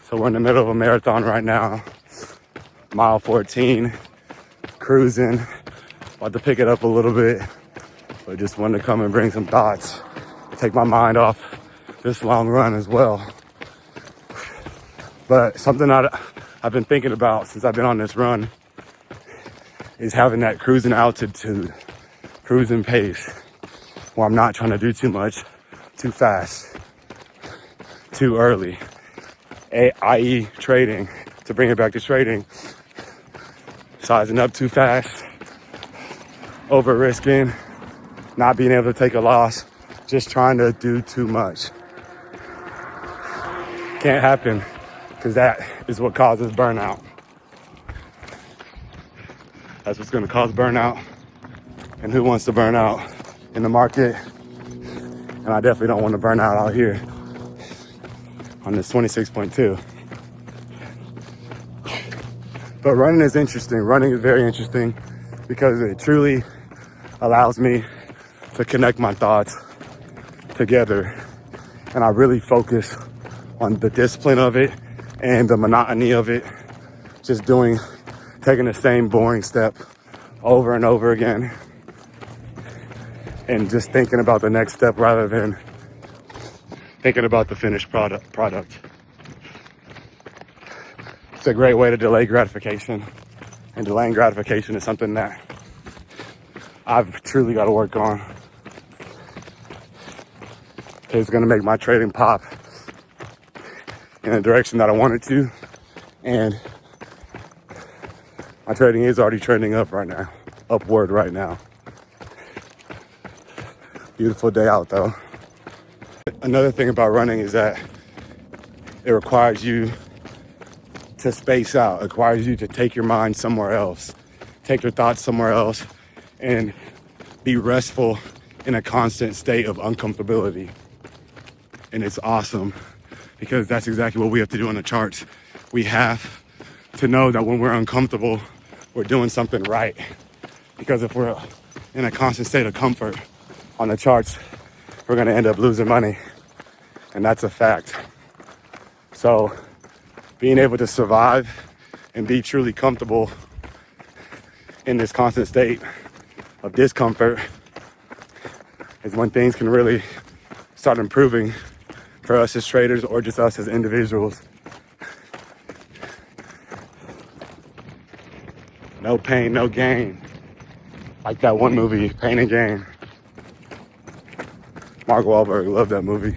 So we're in the middle of a marathon right now, mile 14, cruising, about to pick it up a little bit, but just wanted to come and bring some thoughts, take my mind off this long run as well. But something I've been thinking about since I've been on this run is having that cruising altitude, cruising pace, where I'm not trying to do too much, too fast, too early. i.e. trading, to bring it back to trading, sizing up too fast, over risking, not being able to take a loss, just trying to do too much. Can't happen, because that is what causes burnout. That's what's going to cause burnout. And who wants to burn out in the market? And I definitely don't want to burn out here on this 26.2. But running is interesting. Running is very interesting because it truly allows me to connect my thoughts together. And I really focus on the discipline of it and the monotony of it. Just taking the same boring step over and over again. And just thinking about the next step rather than thinking about the finished product. It's a great way to delay gratification. And delaying gratification is something that I've truly got to work on. It's going to make my trading pop in a direction that I want it to. And my trading is already trending upward right now. Beautiful day out though. Another thing about running is that it requires you to space out. It requires you to take your mind somewhere else, take your thoughts somewhere else, and be restful in a constant state of uncomfortability. And it's awesome because that's exactly what we have to do on the charts. We have to know that when we're uncomfortable, we're doing something right. Because if we're in a constant state of comfort on the charts, we're gonna end up losing money. And that's a fact. So being able to survive and be truly comfortable in this constant state of discomfort is when things can really start improving for us as traders or just us as individuals. No pain, no gain. Like that one movie, Pain and Gain. Mark Wahlberg, loved that movie.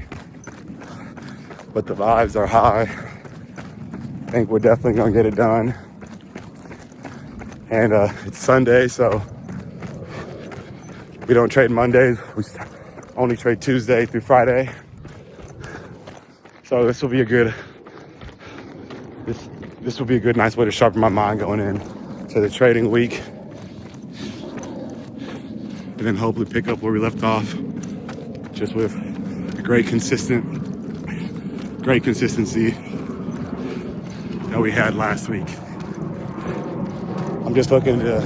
But the vibes are high. I think we're definitely gonna get it done. And it's Sunday, so we don't trade Mondays. We only trade Tuesday through Friday. So this will be a good nice way to sharpen my mind going in to the trading week. And then hopefully pick up where we left off, just with a great consistency that we had last week. I'm just looking to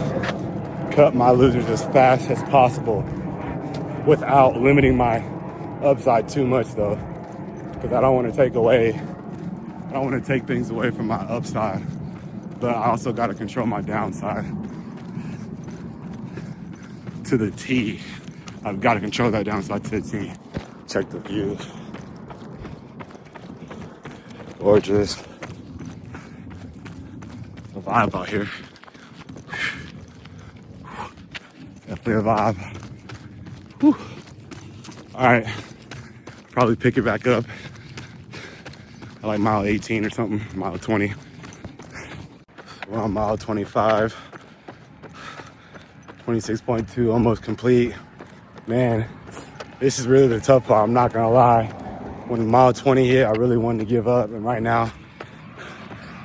cut my losers as fast as possible without limiting my upside too much though, because I don't want to take things away from my upside, but I also got to control my downside to the T. I've got to control that downside to the T. Check the views. Gorgeous. A vibe out here. Definitely a vibe. Whew. All right. Probably pick it back up at like mile 18 or something, mile 20. We're on mile 25. 26.2, almost complete. Man, this is really the tough part, I'm not gonna lie. When mile 20 hit, I really wanted to give up, and right now,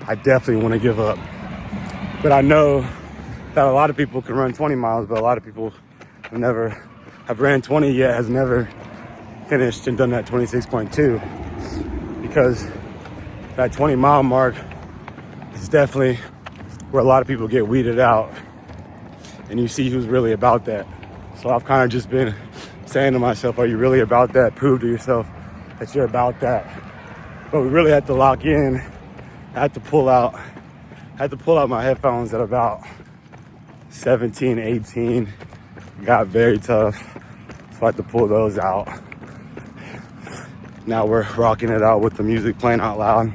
I definitely want to give up. But I know that a lot of people can run 20 miles, but a lot of people have ran 20 yet, has never finished and done that 26.2. Because that 20 mile mark is definitely where a lot of people get weeded out. And you see who's really about that. So I've kind of just been saying to myself, are you really about that? Prove to yourself that you're about that. But we really have to lock in I had to pull out my headphones at about 17, 18. It got very tough, so I had to pull those out. Now we're rocking it out with the music playing out loud.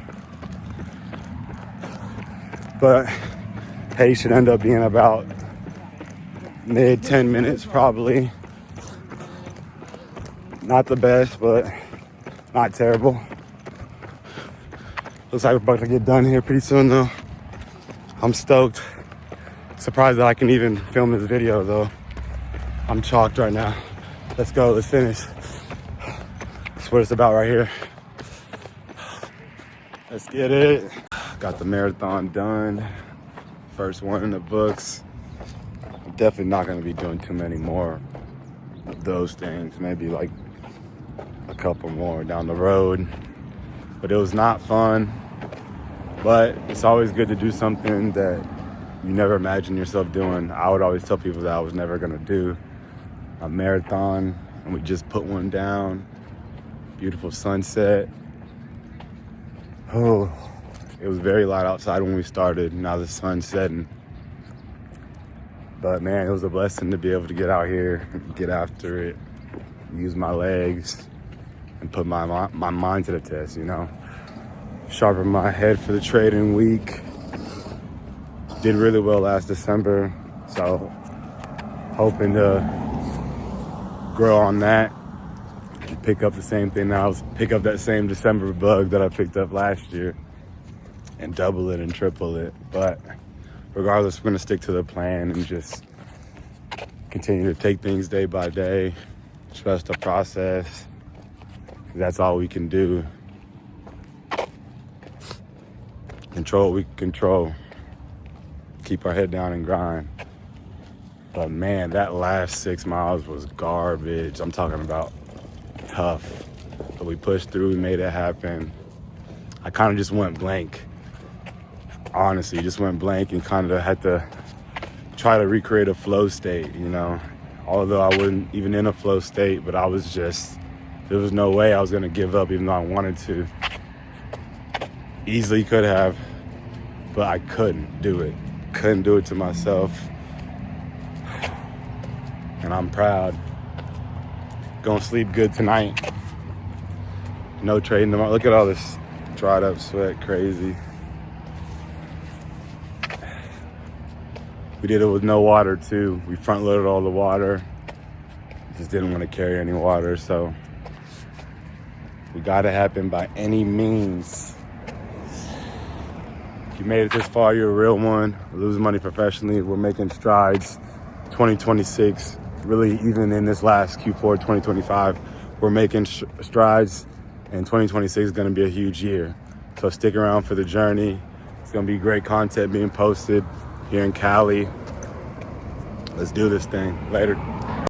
But pace should end up being about mid 10 minutes probably. Not the best, but not terrible. Looks like we're about to get done here pretty soon though. I'm stoked. Surprised that I can even film this video though. I'm chalked right now. Let's go, let's finish. That's what it's about right here. Let's get it. Got the marathon done. First one in the books. I'm definitely not gonna be doing too many more of those things. Maybe like a couple more down the road. But it was not fun. But it's always good to do something that you never imagined yourself doing. I would always tell people that I was never gonna do a marathon, and we just put one down. Beautiful sunset. Oh, it was very light outside when we started. Now the sun's setting. But man, it was a blessing to be able to get out here, get after it, use my legs, and put my mind to the test, you know. Sharpen my head for the trading week. Did really well last December, so hoping to grow on that. Pick up the same thing now. Pick up that same December bug that I picked up last year and double it and triple it. But regardless, we're gonna stick to the plan and just continue to take things day by day, trust the process. That's all we can do. Control what we can control. Keep our head down and grind. But man, that last 6 miles was garbage. I'm talking about tough. But we pushed through, we made it happen. I kind of just went blank. Honestly, just went blank and kind of had to try to recreate a flow state, you know. Although I wasn't even in a flow state, but I was just, there was no way I was gonna give up even though I wanted to. Easily could have, but I couldn't do it. Couldn't do it to myself. And I'm proud. Gonna sleep good tonight. No trading tomorrow. Look at all this dried up sweat, crazy. We did it with no water too. We front loaded all the water. Just didn't want to carry any water, so we got it happen by any means. If you made it this far, you're a real one. We're losing money professionally. We're making strides. 2026, really even in this last Q4 2025, we're making strides, and 2026 is going to be a huge year. So stick around for the journey. It's going to be great content being posted here in Cali. Let's do this thing. Later.